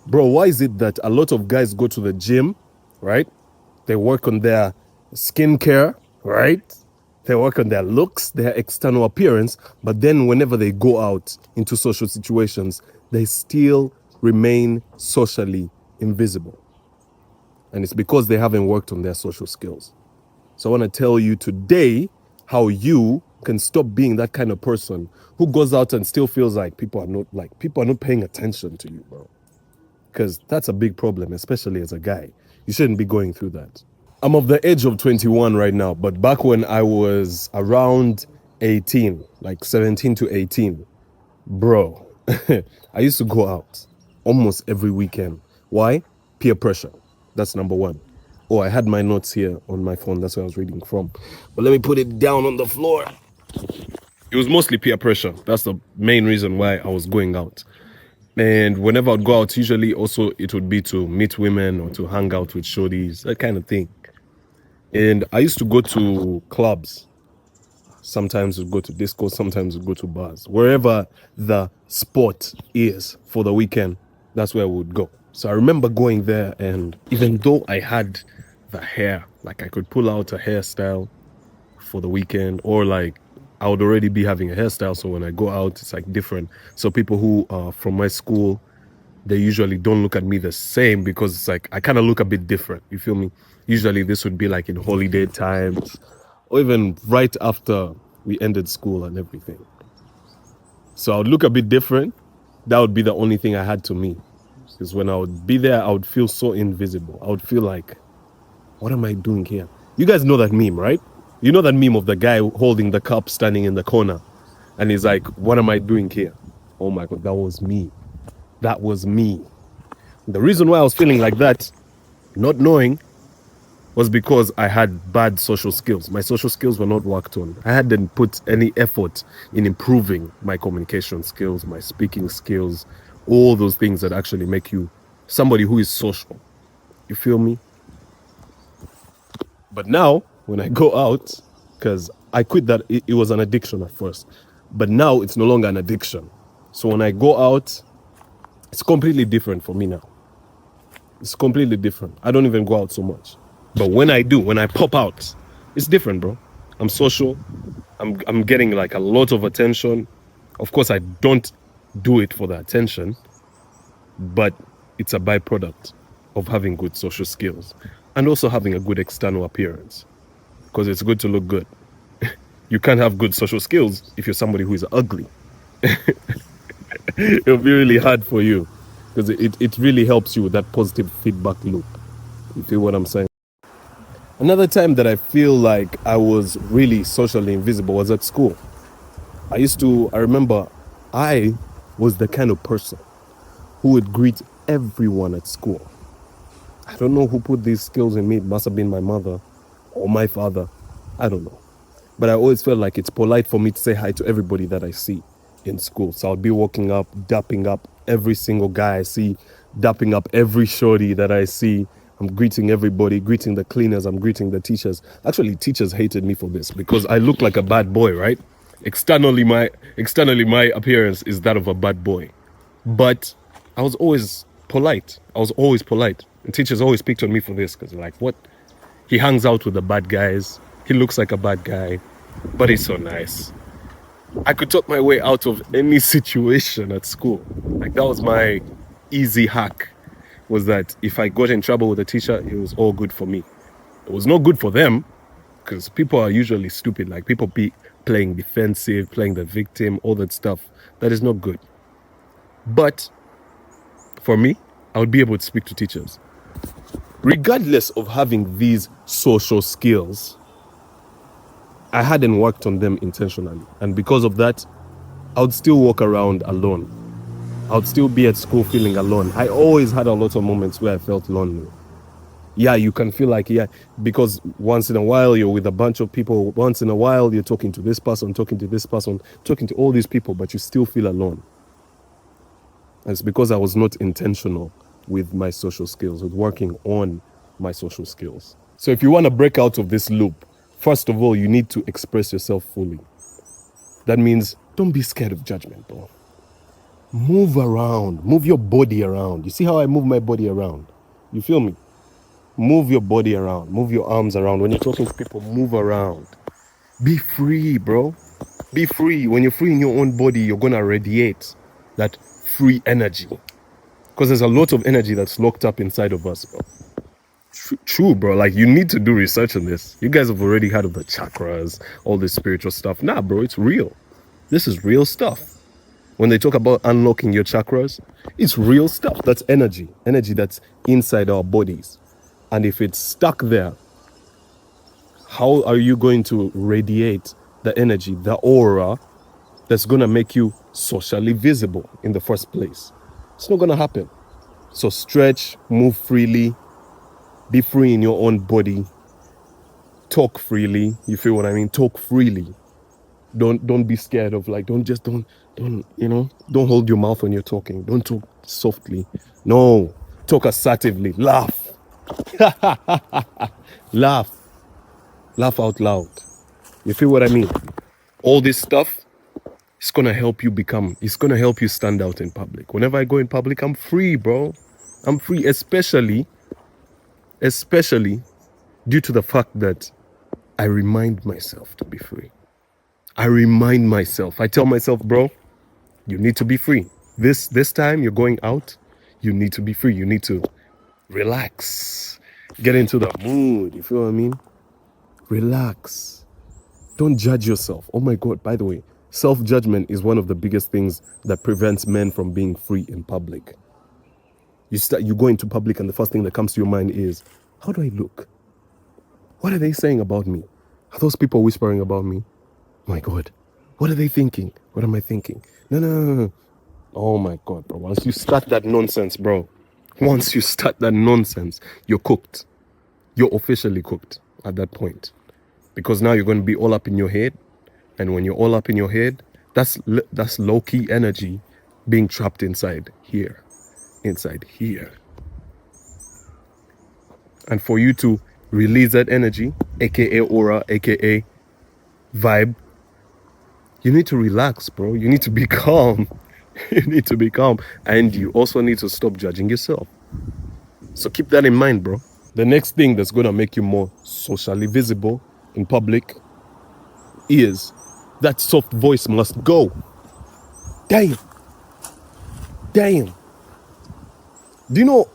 Bro, why is it that a lot of guys go to the gym, right? They work on their skincare, right? They work on their looks, their external appearance, but then whenever they go out into social situations, they still remain socially invisible. And it's because they haven't worked on their social skills. So I want to tell you today how you can stop being that kind of person who goes out and still feels like people are not paying attention to you, bro. Because that's a big problem, especially as a guy. You shouldn't be going through that. I'm of the age of 21 right now, but back when I was around 18, like 17 to 18, bro, I used to go out almost every weekend. Why? Peer pressure. That's number one. Oh, I had my notes here on my phone. That's where I was reading from. But let me put it down on the floor. It was mostly peer pressure. That's the main reason why I was going out. And whenever I'd go out, usually also it would be to meet women or to hang out with shorties, that kind of thing. And I used to go to clubs. Sometimes we'd go to discos, sometimes we'd go to bars. Wherever the spot is for the weekend, that's where we would go. So I remember going there, and even though I had the hair, like I could pull out a hairstyle for the weekend, or like I would already be having a hairstyle, so when I go out, it's like different. So people who are from my school, they usually don't look at me the same because it's like I kind of look a bit different. You feel me? Usually this would be like in holiday times or even right after we ended school and everything. So I would look a bit different. That would be the only thing I had to me. Because when I would be there, I would feel so invisible. I would feel like, what am I doing here? You guys know that meme, right? You know that meme of the guy holding the cup standing in the corner. And he's like, what am I doing here? Oh my God, that was me. That was me. The reason why I was feeling like that, not knowing, was because I had bad social skills. My social skills were not worked on. I hadn't put any effort in improving my communication skills, my speaking skills, all those things that actually make you somebody who is social. You feel me? But now, when I go out, because I quit that, it was an addiction at first. But now it's no longer an addiction. So when I go out, it's completely different for me now. It's completely different. I don't even go out so much. But when I do, when I pop out, it's different, bro. I'm social. I'm getting like a lot of attention. Of course, I don't do it for the attention, but it's a byproduct of having good social skills and also having a good external appearance, because it's good to look good. You can't have good social skills if you're somebody who is ugly. It'll be really hard for you because it really helps you with that positive feedback loop. You feel what I'm saying? Another time that I feel like I was really socially invisible was at school. I remember I was the kind of person who would greet everyone at school. I don't know who put these skills in me. It must have been my mother or my father. I don't know. But I always felt like it's polite for me to say hi to everybody that I see in school. So I'll be walking up, dapping up every single guy I see, dapping up every shorty that I see. I'm greeting everybody, greeting the cleaners, I'm greeting the teachers. Actually, teachers hated me for this because I look like a bad boy, right? Externally my appearance is that of a bad boy. But I was always polite. I was always polite. And teachers always picked on me for this because they're like, what? He hangs out with the bad guys. He looks like a bad guy, but he's so nice. I could talk my way out of any situation at school. Like that was my easy hack, was that if I got in trouble with a teacher, it was all good for me. It was not good for them because people are usually stupid. Like people be playing defensive, playing the victim, all that stuff. That is not good. But for me, I would be able to speak to teachers. Regardless of having these social skills, I hadn't worked on them intentionally. And because of that, I would still walk around alone. I would still be at school feeling alone. I always had a lot of moments where I felt lonely. Yeah, you can feel like, yeah, because once in a while you're with a bunch of people, once in a while you're talking to this person, talking to this person, talking to all these people, but you still feel alone. And it's because I was not intentional with my social skills, with working on my social skills. So if you want to break out of this loop, first of all, you need to express yourself fully. That means don't be scared of judgment, bro. Move around. Move your body around. You see how I move my body around? You feel me? Move your body around. Move your arms around. When you're talking to people, move around. Be free, bro. Be free. When you're free in your own body, you're going to radiate that free energy. Because there's a lot of energy that's locked up inside of us, bro. True, bro. Like, you need to do research on this. You guys have already heard of the chakras, all this spiritual stuff. Nah, bro, it's real. This is real stuff. When they talk about unlocking your chakras, it's real stuff. That's energy. Energy that's inside our bodies. And if it's stuck there, how are you going to radiate the energy, the aura that's going to make you socially visible in the first place? It's not going to happen. So stretch, move freely, be free in your own body, talk freely. You feel what I mean? Talk freely. Don't be scared of, like, don't hold your mouth when you're talking. Don't talk softly. No, talk assertively. Laugh. Laugh out loud. You feel what I mean? All this stuff, it's gonna help you stand out in public. Whenever I go in public, I'm free, bro. I'm free, especially due to the fact that I remind myself to be free. I remind myself. I tell myself, bro, you need to be free. This time you're going out, you need to be free. You need to relax. Get into the mood. You feel what I mean? Relax. Don't judge yourself. Oh my God, by the way, self-judgment is one of the biggest things that prevents men from being free in public. You go into public and the first thing that comes to your mind is, how do I look? What are they saying about me? Are those people whispering about me? Oh my God, what are they thinking? What am I thinking? No. Oh my God, bro. Once you start that nonsense, you're cooked. You're officially cooked at that point. Because now you're going to be all up in your head. And when you're all up in your head, that's low-key energy being trapped inside here. And for you to release that energy, aka aura, aka vibe, you need to relax, bro. You need to be calm. And you also need to stop judging yourself. So keep that in mind, bro. The next thing that's going to make you more socially visible in public is that soft voice must go. Damn. Do you know,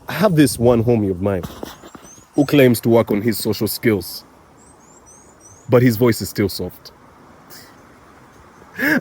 I have this one homie of mine who claims to work on his social skills, but his voice is still soft.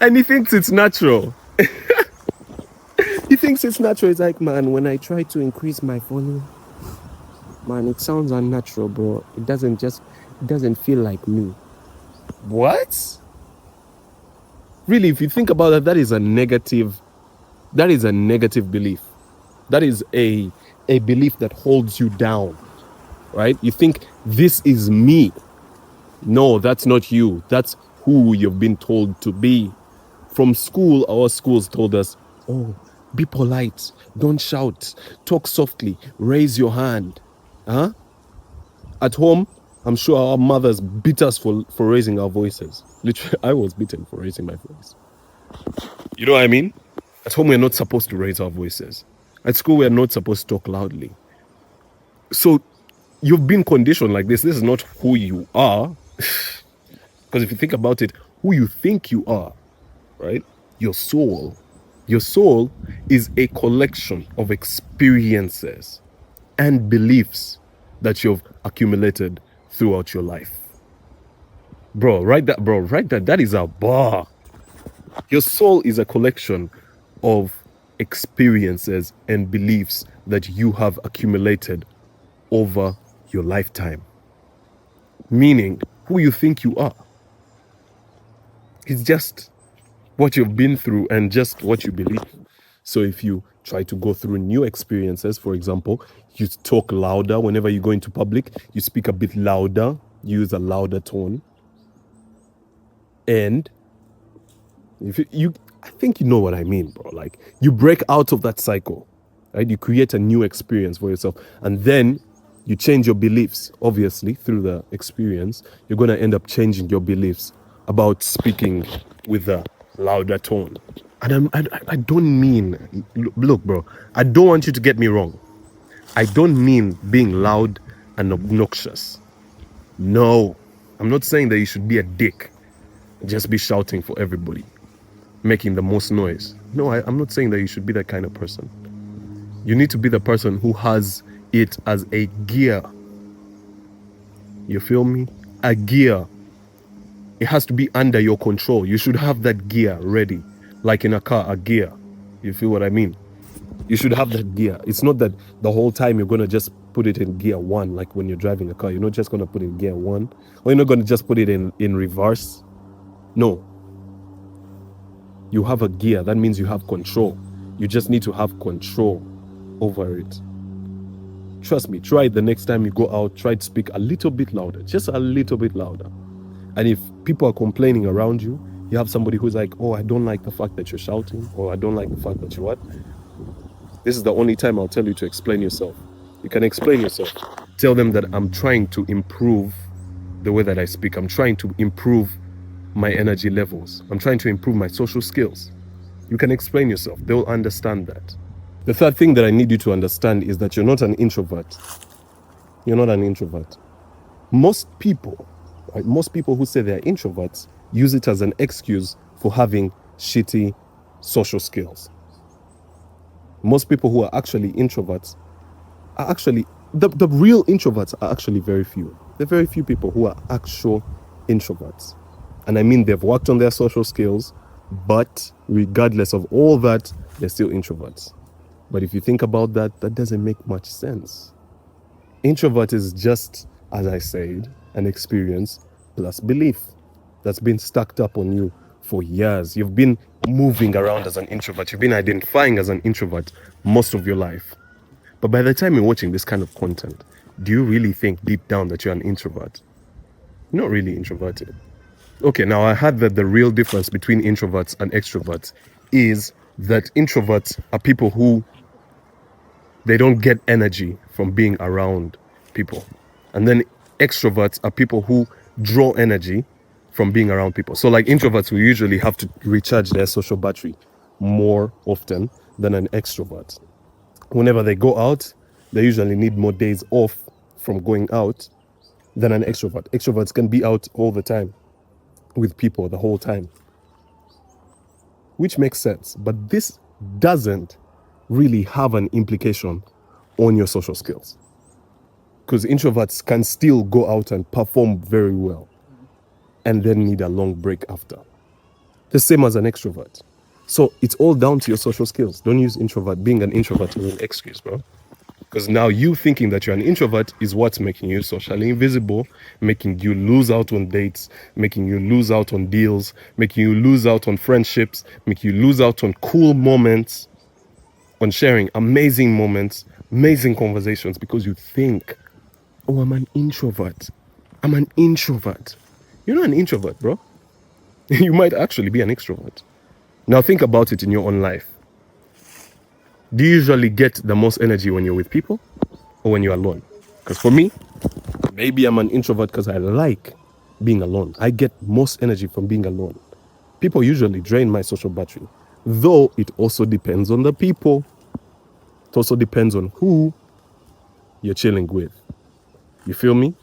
And he thinks it's natural. It's like, man, when I try to increase my volume, man, it sounds unnatural, bro. It doesn't feel like me. What? Really, if you think about it, that is a negative belief. That is a belief that holds you down, right? You think, this is me. No, that's not you. That's who you've been told to be. From school, our schools told us, oh, be polite, don't shout, talk softly, raise your hand. Huh? At home, I'm sure our mothers beat us for raising our voices. Literally, I was beaten for raising my voice. You know what I mean? At home, we're not supposed to raise our voices. At school, we're not supposed to talk loudly. So you've been conditioned like this. This is not who you are. Because if you think about it, who you think you are, right? Your soul is a collection of experiences and beliefs that you've accumulated throughout your life. Bro, write that. That is a bar. Your soul is a collection of experiences and beliefs that you have accumulated over your lifetime. Meaning, who you think you are. It's just what you've been through and just what you believe. So if you try to go through new experiences, for example, you talk louder whenever you go into public, you speak a bit louder, use a louder tone. And if I think you know what I mean, bro. Like, you break out of that cycle, right? You create a new experience for yourself, and then you change your beliefs. Obviously, through the experience, you're going to end up changing your beliefs about speaking with a louder tone. And I don't mean, look, bro, I don't want you to get me wrong. I don't mean being loud and obnoxious. No, I'm not saying that you should be a dick, just be shouting for everybody, making the most noise. No, I'm not saying that you should be that kind of person. You need to be the person who has it as a gear. You feel me? A gear. It has to be under your control. You should have that gear ready, like in a car, a gear. You feel what I mean? You should have that gear. It's not that the whole time you're going to just put it in gear 1, like when you're driving a car. You're not just going to put it in gear 1, or you're not going to just put it in reverse. No. You have a gear. That means you have control. You just need to have control over it. Trust me, try it the next time you go out. Try to speak a little bit louder, just a little bit louder. And if people are complaining around you, you have somebody who's like, oh, I don't like the fact that you're shouting, or I don't like the fact that you what? This is the only time I'll tell you to explain yourself. You can explain yourself. Tell them that I'm trying to improve the way that I speak. I'm trying to improve my energy levels. I'm trying to improve my social skills. You can explain yourself. They'll understand that. The third thing that I need you to understand is that you're not an introvert. You're not an introvert. Most people who say they're introverts use it as an excuse for having shitty social skills. Most people who are actually introverts are actually, the real introverts are actually very few. There are very few people who are actual introverts. And I mean, they've worked on their social skills, but regardless of all that, they're still introverts. But if you think about that, that doesn't make much sense. Introvert is just, as I said, an experience plus belief that's been stacked up on you for years. You've been moving around as an introvert. You've been identifying as an introvert most of your life. But by the time you're watching this kind of content, do you really think deep down that you're an introvert? You're not really introverted. Okay, now I heard that the real difference between introverts and extroverts is that introverts are people who they don't get energy from being around people. And then extroverts are people who draw energy from being around people. So like introverts will usually have to recharge their social battery more often than an extrovert. Whenever they go out, they usually need more days off from going out than an extrovert. Extroverts can be out all the time with people the whole time, which makes sense. But this doesn't really have an implication on your social skills, because introverts can still go out and perform very well and then need a long break after. The same as an extrovert. So it's all down to your social skills. Don't use being an introvert as an excuse, bro. Because now you thinking that you're an introvert is what's making you socially invisible, making you lose out on dates, making you lose out on deals, making you lose out on friendships, making you lose out on cool moments, on sharing amazing moments, amazing conversations, because you think, oh, I'm an introvert. I'm an introvert. You're not an introvert, bro. You might actually be an extrovert. Now think about it in your own life. Do you usually get the most energy when you're with people or when you're alone? Because for me, maybe I'm an introvert because I like being alone. I get most energy from being alone. People usually drain my social battery, though it also depends on the people. It also depends on who you're chilling with. You feel me?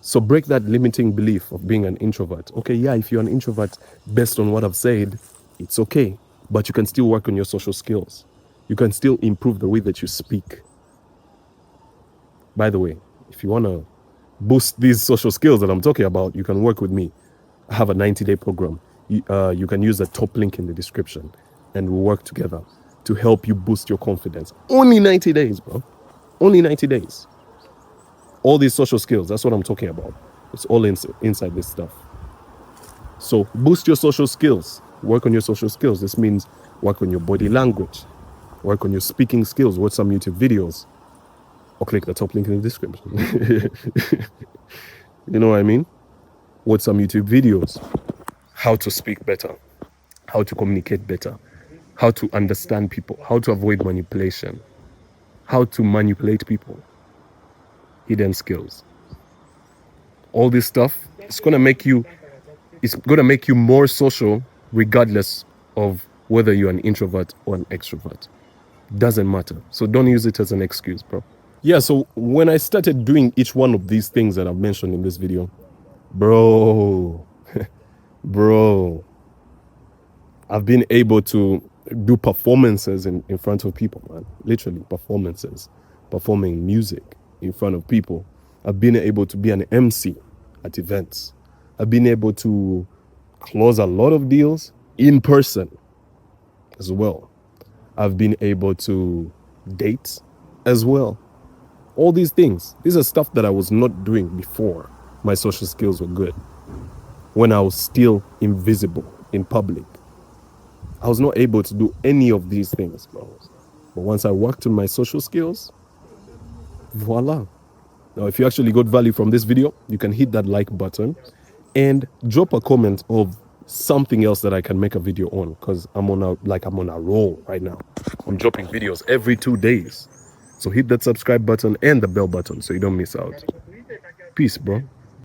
So break that limiting belief of being an introvert. Okay, yeah, if you're an introvert, based on what I've said, it's okay. But you can still work on your social skills. You can still improve the way that you speak. By the way, if you want to boost these social skills that I'm talking about, you can work with me. I have a 90-day program. You can use the top link in the description, and we'll work together to help you boost your confidence. Only 90 days, bro. Only 90 days. All these social skills, that's what I'm talking about. It's all inside this stuff. So boost your social skills. Work on your social skills. This means work on your body language. Work on your speaking skills. Watch some YouTube videos. Or click the top link in the description. You know what I mean? Watch some YouTube videos. How to speak better. How to communicate better. How to understand people. How to avoid manipulation. How to manipulate people. Hidden skills. All this stuff, it's gonna make you more social regardless of whether you're an introvert or an extrovert. Doesn't matter. So don't use it as an excuse, bro. Yeah, so when I started doing each one of these things that I've mentioned in this video, bro, bro, I've been able to do performances in front of people, man. Literally performances, performing music in front of people. I've been able to be an MC at events. I've been able to close a lot of deals in person as well. I've been able to date as well. All these things, these are stuff that I was not doing before my social skills were good. When I was still invisible in public, I was not able to do any of these things, bro. But once I worked on my social skills, voila. Now, if you actually got value from this video, you can hit that like button and drop a comment of something else that I can make a video on, because I'm on a roll right now. I'm dropping videos every 2 days. So hit that subscribe button and the bell button so you don't miss out. Peace, bro.